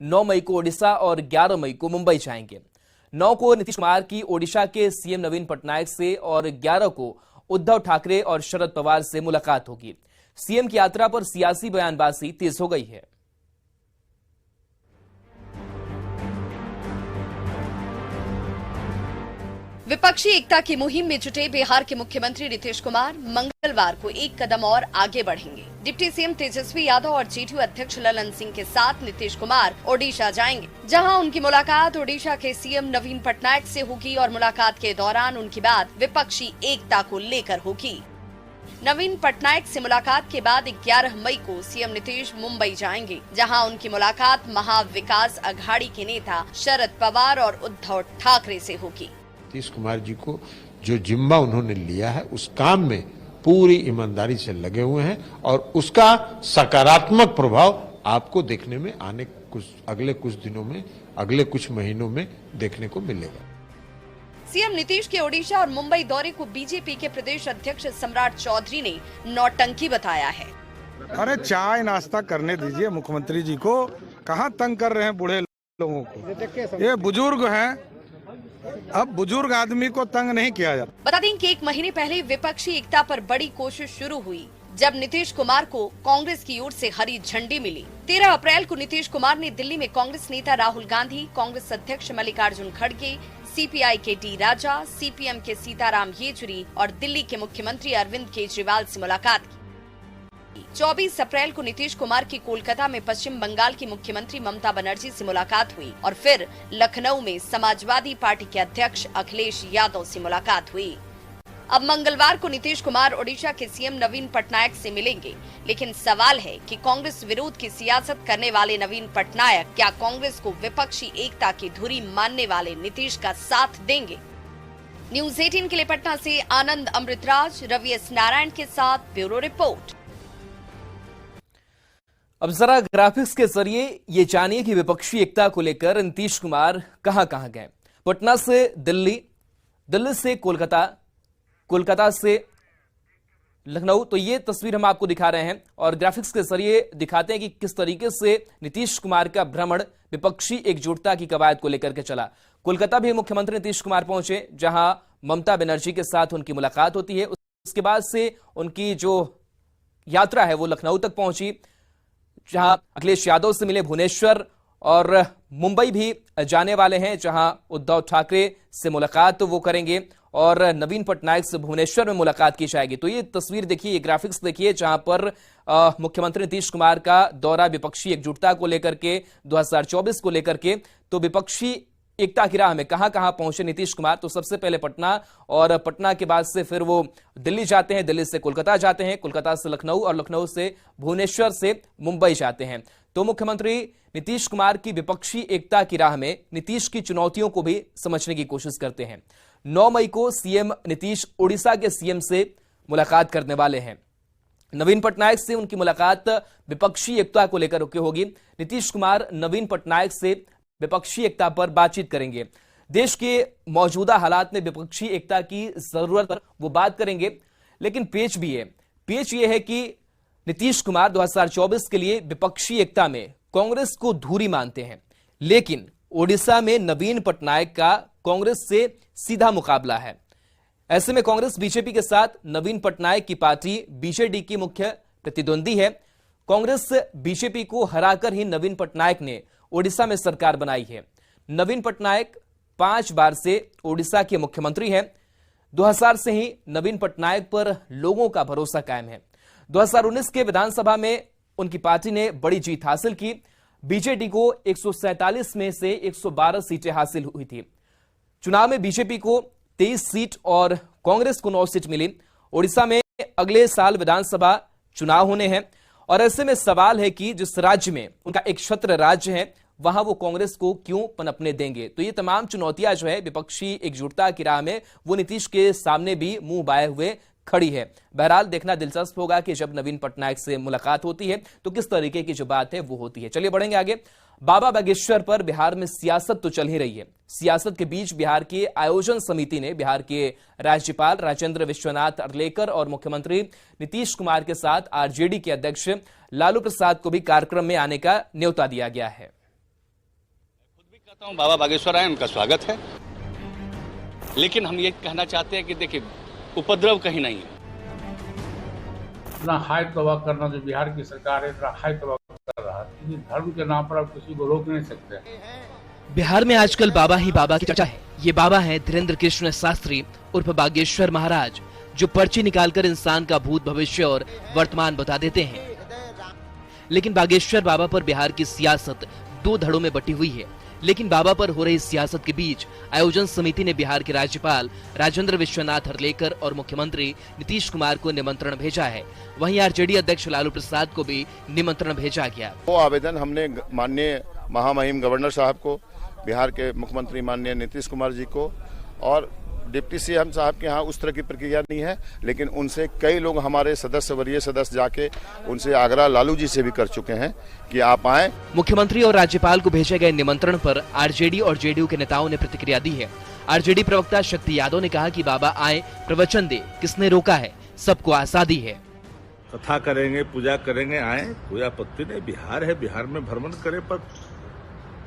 9 मई को ओडिशा और 11 मई को मुंबई जाएंगे। 9 को नीतीश कुमार की ओडिशा के सीएम नवीन पटनायक से और 11 को उद्धव ठाकरे और शरद पवार से मुलाकात होगी। सीएम की यात्रा पर सियासी बयानबाजी तेज हो गई है। विपक्षी एकता की मुहिम में जुटे बिहार के मुख्यमंत्री नीतीश कुमार मंगलवार को एक कदम और आगे बढ़ेंगे। डिप्टी सीएम तेजस्वी यादव और जेडीयू अध्यक्ष ललन सिंह के साथ नीतीश कुमार ओडिशा जाएंगे, जहां उनकी मुलाकात ओडिशा के सीएम नवीन पटनायक से होगी और मुलाकात के दौरान उनकी बात विपक्षी एकता को लेकर होगी। नवीन पटनायक से मुलाकात के बाद 11 मई को सीएम नीतीश मुंबई जाएंगे, जहां उनकी मुलाकात महाविकास अघाड़ी के नेता शरद पवार और उद्धव ठाकरे से होगी। नीतीश कुमार जी को जो जिम्मा उन्होंने लिया है उस काम में पूरी ईमानदारी से लगे हुए हैं और उसका सकारात्मक प्रभाव आपको देखने में अगले कुछ दिनों में, अगले कुछ महीनों में देखने को मिलेगा। सीएम नीतीश के ओडिशा और मुंबई दौरे को बीजेपी के प्रदेश अध्यक्ष सम्राट चौधरी ने नौटंकी बताया है। अरे चाय नाश्ता करने दीजिए मुख्यमंत्री जी को, कहाँ तंग कर रहे हैं बूढ़े लोगों को। ये बुजुर्ग हैं, अब बुजुर्ग आदमी को तंग नहीं किया जाता। बता दें कि एक महीने पहले विपक्षी एकता पर बड़ी कोशिश शुरू हुई, जब नीतीश कुमार को कांग्रेस की ओर से हरी झंडी मिली। 13 अप्रैल को नीतीश कुमार ने दिल्ली में कांग्रेस नेता राहुल गांधी, कांग्रेस अध्यक्ष मल्लिकार्जुन खड़गे, सीपीआई के डी राजा, सीपीएम के सीताराम येचुरी और दिल्ली के मुख्यमंत्री अरविंद केजरीवाल से मुलाकात की। 24 अप्रैल को नीतीश कुमार की कोलकाता में पश्चिम बंगाल की मुख्यमंत्री ममता बनर्जी से मुलाकात हुई और फिर लखनऊ में समाजवादी पार्टी के अध्यक्ष अखिलेश यादव से मुलाकात हुई। अब मंगलवार को नीतीश कुमार ओडिशा के सीएम नवीन पटनायक से मिलेंगे, लेकिन सवाल है कि कांग्रेस विरोध की सियासत करने वाले नवीन पटनायक क्या कांग्रेस को विपक्षी एकता की धुरी मानने वाले नीतीश का साथ देंगे? न्यूज़ 18 के लिए पटना से आनंद अमृतराज, रवि एस नारायण के साथ ब्यूरो रिपोर्ट। अब जरा ग्राफिक्स के जरिए ये जानिए कि विपक्षी एकता को लेकर नीतीश कुमार कहां गए। पटना से दिल्ली, दिल्ली से कोलकाता, कोलकाता से लखनऊ। तो ये तस्वीर हम आपको दिखा रहे हैं और ग्राफिक्स के जरिए दिखाते हैं कि किस तरीके से नीतीश कुमार का भ्रमण विपक्षी एकजुटता की कवायद को लेकर के चला। कोलकाता भी मुख्यमंत्री नीतीश कुमार पहुंचे, जहां ममता बनर्जी के साथ उनकी मुलाकात होती है। उसके बाद से उनकी जो यात्रा है वो लखनऊ तक पहुंची, जहां अखिलेश यादव से मिले भुवनेश्वर, और मुंबई भी जाने वाले हैं, जहां उद्धव ठाकरे से मुलाकात वो करेंगे और नवीन पटनायक से भुवनेश्वर में मुलाकात की जाएगी। तो ये तस्वीर देखिए, ये ग्राफिक्स देखिए, जहां पर मुख्यमंत्री नीतीश कुमार का दौरा विपक्षी एकजुटता को लेकर के, 2024 को लेकर के, तो विपक्षी एकता की राह में कहां पहुंचे नीतीश कुमार। तो सबसे पहले पटना, और पटना के बाद से फिर वो दिल्ली जाते हैं, दिल्ली से कोलकाता जाते हैं, कोलकाता से लखनऊ और लखनऊ से भुवनेश्वर से मुंबई जाते हैं। तो मुख्यमंत्री नीतीश कुमार की विपक्षी एकता की राह में नीतीश की चुनौतियों को भी समझने की कोशिश करते हैं। 9 मई को सीएम नीतीश ओडिशा के सीएम से मुलाकात करने वाले हैं। नवीन पटनायक से उनकी मुलाकात विपक्षी एकता को लेकर होगी। नीतीश कुमार नवीन पटनायक से विपक्षी एकता पर बातचीत करेंगे। देश के मौजूदा हालात में विपक्षी एकता की जरूरत पर वो बात करेंगे। लेकिन पेच भी है, पेच ये है कि नीतीश कुमार 2024 के लिए विपक्षी एकता में कांग्रेस को धुरी मानते हैं, लेकिन ओडिशा में नवीन पटनायक का कांग्रेस से सीधा मुकाबला है। ऐसे में कांग्रेस बीजेपी के साथ नवीन पटनायक की पार्टी बीजेडी की मुख्य प्रतिद्वंदी है। कांग्रेस बीजेपी को हराकर ही नवीन पटनायक ने ओडिशा में सरकार बनाई है। नवीन पटनायक 5 बार से ओडिशा के मुख्यमंत्री हैं। 2000 से ही नवीन पटनायक पर लोगों का भरोसा कायम है। 2019 के विधानसभा में उनकी पार्टी ने बड़ी जीत हासिल की। बीजेडी को 147 में से 112 सीटें हासिल हुई थी। चुनाव में बीजेपी को 23 सीट और कांग्रेस को 9 सीट मिली। ओडिशा में अगले साल विधानसभा चुनाव होने हैं और ऐसे में सवाल है कि जिस राज्य में उनका एक क्षेत्र राज्य है, वहां वो कांग्रेस को क्यों पनपने देंगे। तो ये तमाम चुनौतियां जो है विपक्षी एकजुटता की राह में, वो नीतीश के सामने भी मुंह बाए हुए खड़ी है। बहरहाल देखना दिलचस्प होगा कि जब नवीन पटनायक से मुलाकात होती है तो किस तरीके की जो बात है वो होती है। चलिए बढ़ेंगे आगे। बाबा बागेश्वर पर बिहार में सियासत तो चल ही रही है। सियासत के बीच बिहार की आयोजन समिति ने बिहार के राज्यपाल राजेंद्र विश्वनाथ अर्लेकर और मुख्यमंत्री नीतीश कुमार के साथ आरजेडी के अध्यक्ष लालू प्रसाद को भी कार्यक्रम में आने का न्योता दिया गया है। बाबा बागेश्वर आए, उनका स्वागत है, लेकिन हम ये कहना चाहते हैं कि देखिए उपद्रव कहीं नहीं है। इतना हाई तौबा करना जो बिहार की सरकार है, इतना हाई तौबा कर रहा है, किसी धर्म के नाम पर आप किसी को रोक नहीं सकते। बिहार में आजकल बाबा ही बाबा की चर्चा है। ये बाबा हैं धीरेन्द्र कृष्ण शास्त्री उर्फ बागेश्वर महाराज, जो पर्ची निकालकर इंसान का भूत, भविष्य और वर्तमान बता देते हैं। लेकिन बागेश्वर बाबा पर बिहार की सियासत दो धड़ों में बटी हुई है। लेकिन बाबा पर हो रही सियासत के बीच आयोजन समिति ने बिहार के राज्यपाल राजेंद्र विश्वनाथ हर्लेकर और मुख्यमंत्री नीतीश कुमार को निमंत्रण भेजा है। वहीं आरजेडी अध्यक्ष लालू प्रसाद को भी निमंत्रण भेजा गया। वो आवेदन हमने माननीय महामहिम गवर्नर साहब को, बिहार के मुख्यमंत्री माननीय नीतीश कुमार जी को और डिप्टी सीएम साहब के यहाँ उस तरह की प्रक्रिया नहीं है, लेकिन उनसे कई लोग हमारे सदस्य, वरीय सदस्य जाके उनसे आग्रह लालू जी से भी कर चुके हैं कि आप आए। मुख्यमंत्री और राज्यपाल को भेजे गए निमंत्रण पर आरजेडी और जेडीयू के नेताओं ने प्रतिक्रिया दी है। आरजेडी प्रवक्ता शक्ति यादव ने कहा कि बाबा आए, प्रवचन दे, किसने रोका है, सबको आजादी है। कथा करेंगे, पूजा करेंगे, आए, कोई आपत्ति नहीं। बिहार है, बिहार में भ्रमण करे, पर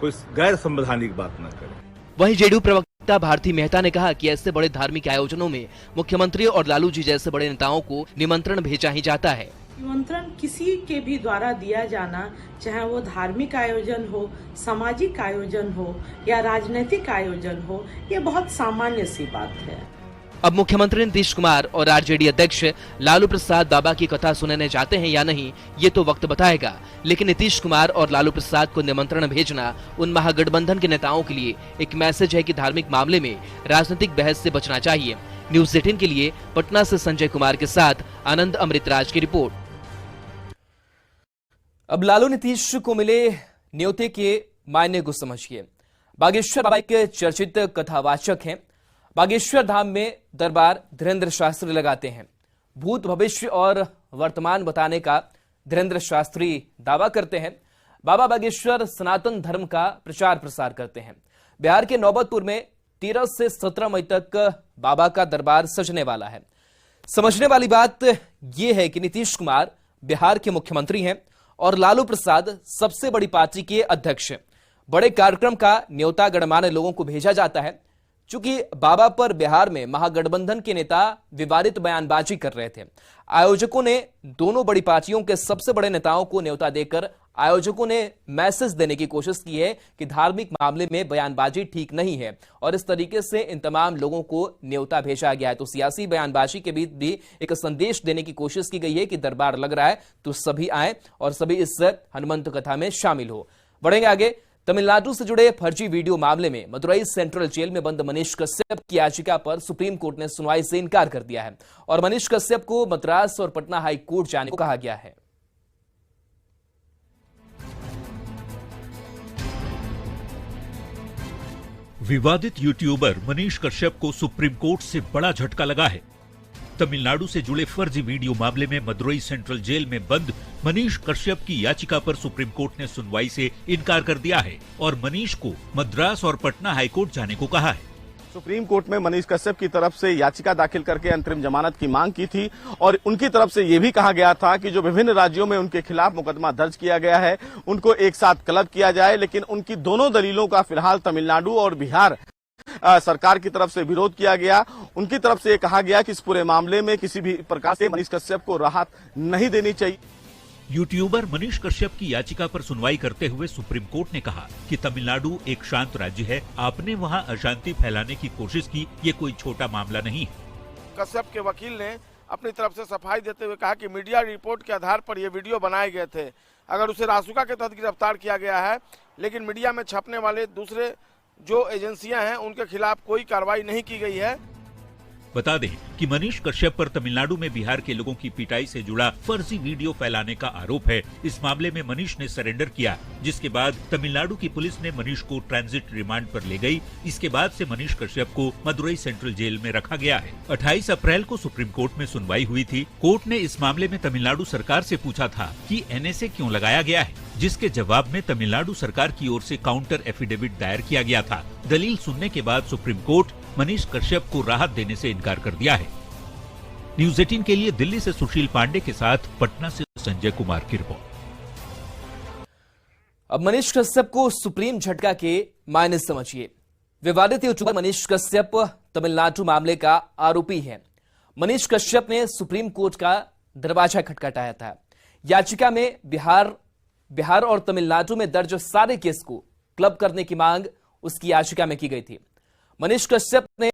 कोई गैर संवैधानिक बात न करे। वहीं जेडीयू प्रवक्ता भारती मेहता ने कहा कि ऐसे बड़े धार्मिक आयोजनों में मुख्यमंत्री और लालू जी जैसे बड़े नेताओं को निमंत्रण भेजा ही जाता है। निमंत्रण किसी के भी द्वारा दिया जाना, चाहे वो धार्मिक आयोजन हो, सामाजिक आयोजन हो या राजनीतिक आयोजन हो, ये बहुत सामान्य सी बात है। अब मुख्यमंत्री नीतीश कुमार और आरजेडी अध्यक्ष लालू प्रसाद बाबा की कथा सुनने जाते हैं या नहीं, ये तो वक्त बताएगा। लेकिन नीतीश कुमार और लालू प्रसाद को निमंत्रण भेजना उन महागठबंधन के नेताओं के लिए एक मैसेज है कि धार्मिक मामले में राजनीतिक बहस से बचना चाहिए। न्यूज़ 18 के लिए पटना से संजय कुमार के साथ आनंद अमृतराज की रिपोर्ट। अब लालू नीतीश को मिले न्योते के मायने को समझिए। बागेश्वर बाबा के चर्चित कथावाचक हैं। बागेश्वर धाम में दरबार धीरेन्द्र शास्त्री लगाते हैं। भूत, भविष्य और वर्तमान बताने का धीरेन्द्र शास्त्री दावा करते हैं। बाबा बागेश्वर सनातन धर्म का प्रचार प्रसार करते हैं। बिहार के नौबतपुर में 13 से 17 मई तक बाबा का दरबार सजने वाला है। समझने वाली बात यह है कि नीतीश कुमार बिहार के मुख्यमंत्री हैं और लालू प्रसाद सबसे बड़ी पार्टी के अध्यक्ष हैं। बड़े कार्यक्रम का न्योता गणमान्य लोगों को भेजा जाता है। चूंकि बाबा पर बिहार में महागठबंधन के नेता विवादित बयानबाजी कर रहे थे, आयोजकों ने दोनों बड़ी पार्टियों के सबसे बड़े नेताओं को न्योता देकर आयोजकों ने मैसेज देने की कोशिश की है कि धार्मिक मामले में बयानबाजी ठीक नहीं है और इस तरीके से इन तमाम लोगों को न्योता भेजा गया है। तो सियासी बयानबाजी के बीच भी एक संदेश देने की कोशिश की गई है कि दरबार लग रहा है तो सभी आए और सभी इस हनुमंत कथा में शामिल हो। बढ़ेंगे आगे। तमिलनाडु से जुड़े फर्जी वीडियो मामले में मदुरई सेंट्रल जेल में बंद मनीष कश्यप की याचिका पर सुप्रीम कोर्ट ने सुनवाई से इनकार कर दिया है और मनीष कश्यप को मद्रास और पटना हाई कोर्ट जाने को कहा गया है। विवादित यूट्यूबर मनीष कश्यप को सुप्रीम कोर्ट से बड़ा झटका लगा है। तमिलनाडु से जुड़े फर्जी वीडियो मामले में मदुरई सेंट्रल जेल में बंद मनीष कश्यप की याचिका पर सुप्रीम कोर्ट ने सुनवाई से इनकार कर दिया है और मनीष को मद्रास और पटना हाईकोर्ट जाने को कहा है। सुप्रीम कोर्ट में मनीष कश्यप की तरफ से याचिका दाखिल करके अंतरिम जमानत की मांग की थी और उनकी तरफ से यह भी कहा गया था कि जो विभिन्न राज्यों में उनके खिलाफ मुकदमा दर्ज किया गया है उनको एक साथ क्लब किया जाए, लेकिन उनकी दोनों दलीलों का फिलहाल तमिलनाडु और बिहार सरकार की तरफ से विरोध किया गया। उनकी तरफ से यह कहा गया कि इस पूरे मामले में किसी भी प्रकार से मनीष कश्यप को राहत नहीं देनी चाहिए। यूट्यूबर मनीष कश्यप की याचिका पर सुनवाई करते हुए सुप्रीम कोर्ट ने कहा कि तमिलनाडु एक शांत राज्य है, आपने वहां अशांति फैलाने की कोशिश की, ये कोई छोटा मामला नहीं है। कश्यप के वकील ने अपनी तरफ से सफाई देते हुए कहा कि मीडिया रिपोर्ट के आधार पर ये वीडियो बनाए गए थे। अगर उसे रासुका के तहत गिरफ्तार किया गया है, लेकिन मीडिया में छपने वाले दूसरे जो एजेंसियां हैं उनके खिलाफ कोई कार्रवाई नहीं की गई है। बता दें कि मनीष कश्यप पर तमिलनाडु में बिहार के लोगों की पिटाई से जुड़ा फर्जी वीडियो फैलाने का आरोप है। इस मामले में मनीष ने सरेंडर किया, जिसके बाद तमिलनाडु की पुलिस ने मनीष को ट्रांजिट रिमांड पर ले गई। इसके बाद से मनीष कश्यप को मदुरई सेंट्रल जेल में रखा गया है। 28 अप्रैल को सुप्रीम कोर्ट में सुनवाई हुई थी। कोर्ट ने इस मामले में तमिलनाडु सरकार से पूछा था कि एनएसए क्यों लगाया गया है, जिसके जवाब में तमिलनाडु सरकार की ओर से काउंटर एफिडेविट दायर किया गया था। दलील सुनने के बाद सुप्रीम कोर्ट मनीष कश्यप को राहत देने से इनकार कर दिया है। न्यूज़ 18 के लिए दिल्ली से सुशील पांडे के साथ पटना से संजय कुमार की रिपोर्ट। अब मनीष कश्यप को सुप्रीम झटका के मायने समझिए। विवादित यूट्यूबर मनीष कश्यप तमिलनाडु मामले का आरोपी है। मनीष कश्यप ने सुप्रीम कोर्ट का दरवाजा खटखटाया था। याचिका में बिहार और तमिलनाडु में दर्ज सारे केस को क्लब करने की मांग उसकी याचिका में की गई थी। मनीष कश्यप ने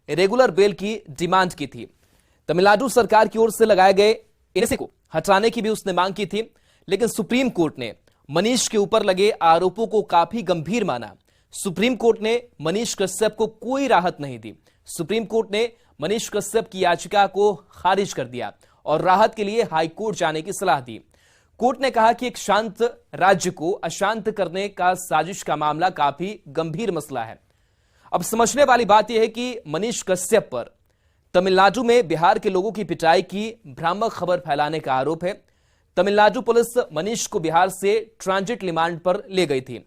रेगुलर बेल की डिमांड की थी। तमिलनाडु सरकार की ओर से लगाए गए एनएसए को हटाने की भी उसने मांग की थी, लेकिन सुप्रीम कोर्ट ने मनीष के ऊपर लगे आरोपों को काफी गंभीर माना। सुप्रीम कोर्ट ने मनीष कश्यप को कोई राहत नहीं दी। सुप्रीम कोर्ट ने मनीष कश्यप की याचिका को खारिज कर दिया और राहत के लिए हाई कोर्ट जाने की सलाह दी। कोर्ट ने कहा कि एक शांत राज्य को अशांत करने का साजिश का मामला काफी गंभीर मसला है। अब समझने वाली बात यह है कि मनीष कश्यप पर तमिलनाडु में बिहार के लोगों की पिटाई की भ्रामक खबर फैलाने का आरोप है। तमिलनाडु पुलिस मनीष को बिहार से ट्रांजिट रिमांड पर ले गई थी।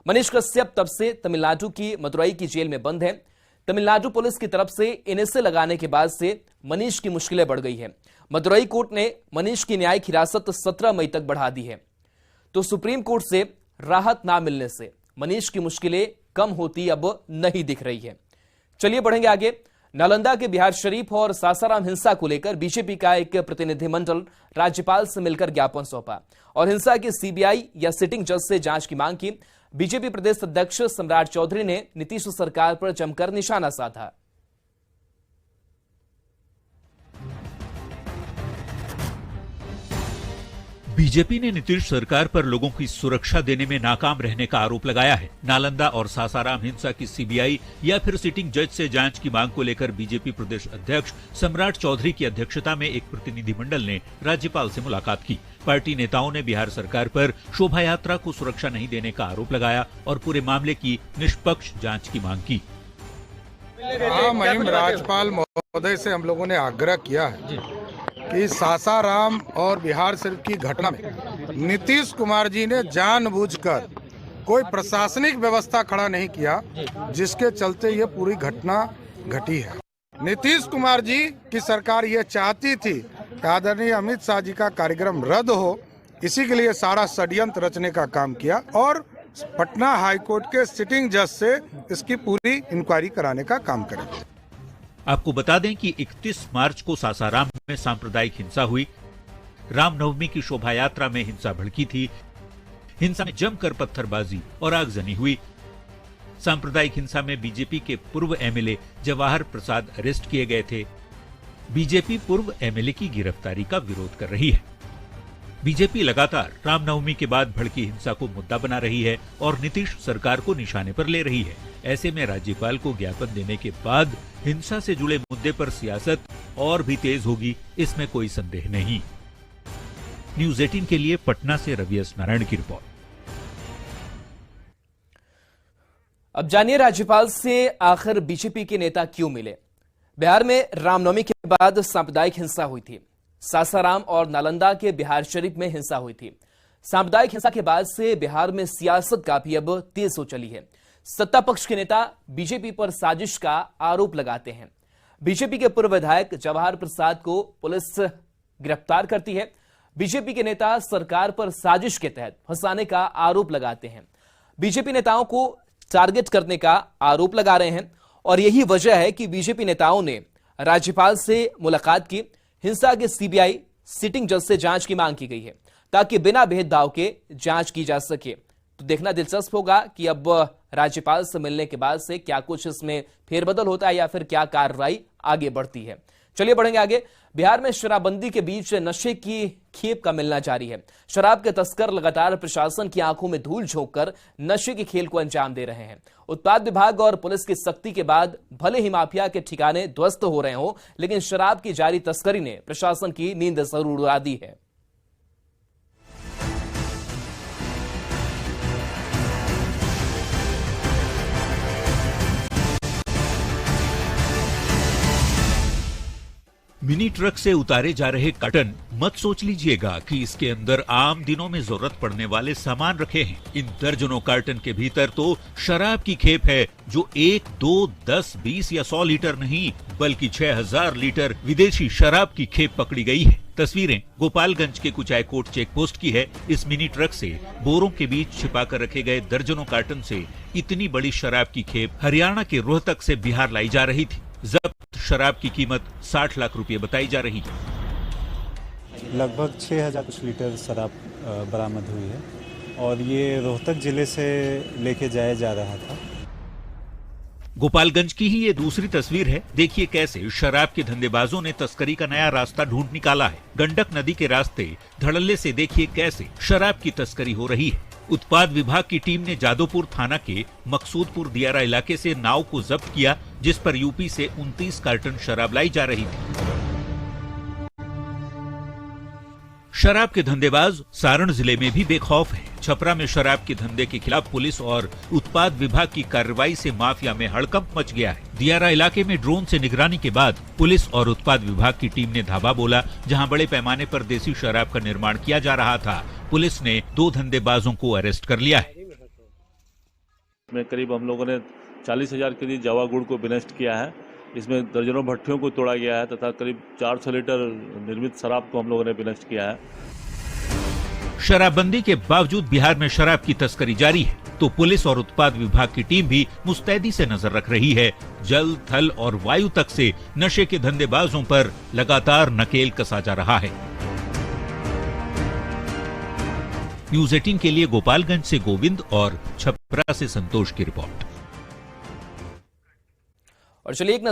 मनीष कश्यप तब से तमिलनाडु की मदुरई की जेल में बंद है। तमिलनाडु पुलिस की तरफ से एनएसए लगाने के बाद से मनीष की मुश्किलें बढ़ गई है। मदुरई कोर्ट ने मनीष की न्यायिक हिरासत 17 मई तक बढ़ा दी है। तो सुप्रीम कोर्ट से राहत ना मिलने से मनीष की मुश्किलें कम होती अब नहीं दिख रही है। चलिए बढ़ेंगे आगे। नालंदा के बिहार शरीफ और सासाराम हिंसा को लेकर बीजेपी का एक प्रतिनिधिमंडल राज्यपाल से मिलकर ज्ञापन सौंपा और हिंसा की सीबीआई या सिटिंग जज से जांच की मांग की। बीजेपी प्रदेश अध्यक्ष सम्राट चौधरी ने नीतीश सरकार पर जमकर निशाना साधा। बीजेपी ने नीतीश सरकार पर लोगों की सुरक्षा देने में नाकाम रहने का आरोप लगाया है। नालंदा और सासाराम हिंसा की सीबीआई या फिर सिटिंग जज से जांच की मांग को लेकर बीजेपी प्रदेश अध्यक्ष सम्राट चौधरी की अध्यक्षता में एक प्रतिनिधिमंडल ने राज्यपाल से मुलाकात की। पार्टी नेताओं ने बिहार सरकार पर शोभा यात्रा को सुरक्षा नहीं देने का आरोप लगाया और पूरे मामले की निष्पक्ष जांच की मांग की। महिम राज्यपाल महोदय से हम लोगों ने आग्रह किया है कि सासाराम और बिहार शरीफ की घटना में नीतीश कुमार जी ने जानबूझकर कोई प्रशासनिक व्यवस्था खड़ा नहीं किया, जिसके चलते ये पूरी घटना घटी है। नीतीश कुमार जी की सरकार ये चाहती थी कि आदरणीय अमित शाह जी का कार्यक्रम रद्द हो, इसी के लिए सारा षड्यंत्र रचने का काम किया और पटना हाईकोर्ट के सिटिंग जज से इसकी पूरी इंक्वायरी कराने का काम करें। आपको बता दें कि 31 मार्च को सासाराम में सांप्रदायिक हिंसा हुई। रामनवमी की शोभा यात्रा में हिंसा भड़की थी। हिंसा में जमकर पत्थरबाजी और आगजनी हुई। सांप्रदायिक हिंसा में बीजेपी के पूर्व एमएलए जवाहर प्रसाद अरेस्ट किए गए थे। बीजेपी पूर्व एमएलए की गिरफ्तारी का विरोध कर रही है। बीजेपी लगातार रामनवमी के बाद भड़की हिंसा को मुद्दा बना रही है और नीतीश सरकार को निशाने पर ले रही है। ऐसे में राज्यपाल को ज्ञापन देने के बाद हिंसा से जुड़े मुद्दे पर सियासत और भी तेज होगी, इसमें कोई संदेह नहीं। न्यूज़ 18 के लिए पटना से रवि एस नारायण की रिपोर्ट। अब जानिए राज्यपाल से आखिर बीजेपी के नेता क्यों मिले। बिहार में रामनवमी के बाद सांप्रदायिक हिंसा हुई थी। सासाराम और नालंदा के बिहार शरीफ में हिंसा हुई थी। सांप्रदायिक हिंसा के बाद से बिहार में सियासत काफी अब तेज हो चली है। सत्ता पक्ष के नेता बीजेपी पर साजिश का आरोप लगाते हैं। बीजेपी के पूर्व विधायक जवाहर प्रसाद को पुलिस गिरफ्तार करती है। बीजेपी के नेता सरकार पर साजिश के तहत फंसाने का आरोप लगाते हैं। बीजेपी नेताओं को टारगेट करने का आरोप लगा रहे हैं और यही वजह है कि बीजेपी नेताओं ने राज्यपाल से मुलाकात की। हिंसा के सीबीआई सिटिंग जज से जांच की मांग की गई है ताकि बिना भेदभाव के जांच की जा सके। तो देखना दिलचस्प होगा कि अब राज्यपाल से मिलने के बाद से क्या कुछ इसमें फेरबदल होता है या फिर क्या कार्रवाई आगे बढ़ती है। चलिए बढ़ेंगे आगे। बिहार में शराबबंदी के बीच नशे की खेप का मिलना जारी है। शराब के तस्कर लगातार प्रशासन की आंखों में धूल झोंककर नशे के खेल को अंजाम दे रहे हैं। उत्पाद विभाग और पुलिस की सख्ती के बाद भले ही माफिया के ठिकाने ध्वस्त हो रहे हों, लेकिन शराब की जारी तस्करी ने प्रशासन की नींद जरूर उड़ा दी है। मिनी ट्रक से उतारे जा रहे कार्टन मत सोच लीजिएगा कि इसके अंदर आम दिनों में जरूरत पड़ने वाले सामान रखे हैं। इन दर्जनों कार्टन के भीतर तो शराब की खेप है, जो 1, 2, 10, 20 या 100 लीटर नहीं बल्कि 6000 लीटर विदेशी शराब की खेप पकड़ी गई है। तस्वीरें गोपालगंज के कुचायकोट चेक पोस्ट की है। इस मिनी ट्रक से बोरों के बीच छिपाकर रखे गए दर्जनों कार्टन से इतनी बड़ी शराब की खेप हरियाणा के रोहतक से बिहार लाई जा रही थी। जब्त शराब की कीमत 60 लाख रुपए बताई जा रही है। लगभग 6000 कुछ लीटर शराब बरामद हुई है और ये रोहतक जिले से लेके जाया जा रहा था। गोपालगंज की ही ये दूसरी तस्वीर है। देखिए कैसे शराब के धंधेबाजों ने तस्करी का नया रास्ता ढूंढ निकाला है। गंडक नदी के रास्ते धड़ल्ले से देखिए कैसे शराब की तस्करी हो रही है। उत्पाद विभाग की टीम ने जादोपुर थाना के मकसूदपुर दियारा इलाके से नाव को जब्त किया, जिस पर यूपी से 29 कार्टन शराब लाई जा रही थी। शराब के धंधेबाज सारण जिले में भी बेखौफ हैं। छपरा में शराब के धंधे के खिलाफ पुलिस और उत्पाद विभाग की कार्रवाई से माफिया में हड़कंप मच गया है। दियारा इलाके में ड्रोन से निगरानी के बाद पुलिस और उत्पाद विभाग की टीम ने धावा बोला, जहां बड़े पैमाने पर देसी शराब का निर्माण किया जा रहा था। पुलिस ने 2 धंधेबाजों को अरेस्ट कर लिया है। में करीब हम लोगों ने 40,000 केजी जावा गुड़ को विनष्ट किया है। इसमें दर्जनों भट्टियों को तोड़ा गया है तथा करीब 400 लीटर निर्मित शराब को हम लोगों ने विनष्ट किया है। शराबबंदी के बावजूद बिहार में शराब की तस्करी जारी है, तो पुलिस और उत्पाद विभाग की टीम भी मुस्तैदी से नजर रख रही है। जल, थल और वायु तक से नशे के धंधेबाजों पर लगातार नकेल कसा जा रहा है। न्यूज़ 18 के लिए गोपालगंज से गोविंद और छपरा से संतोष की रिपोर्ट। और चलिए एक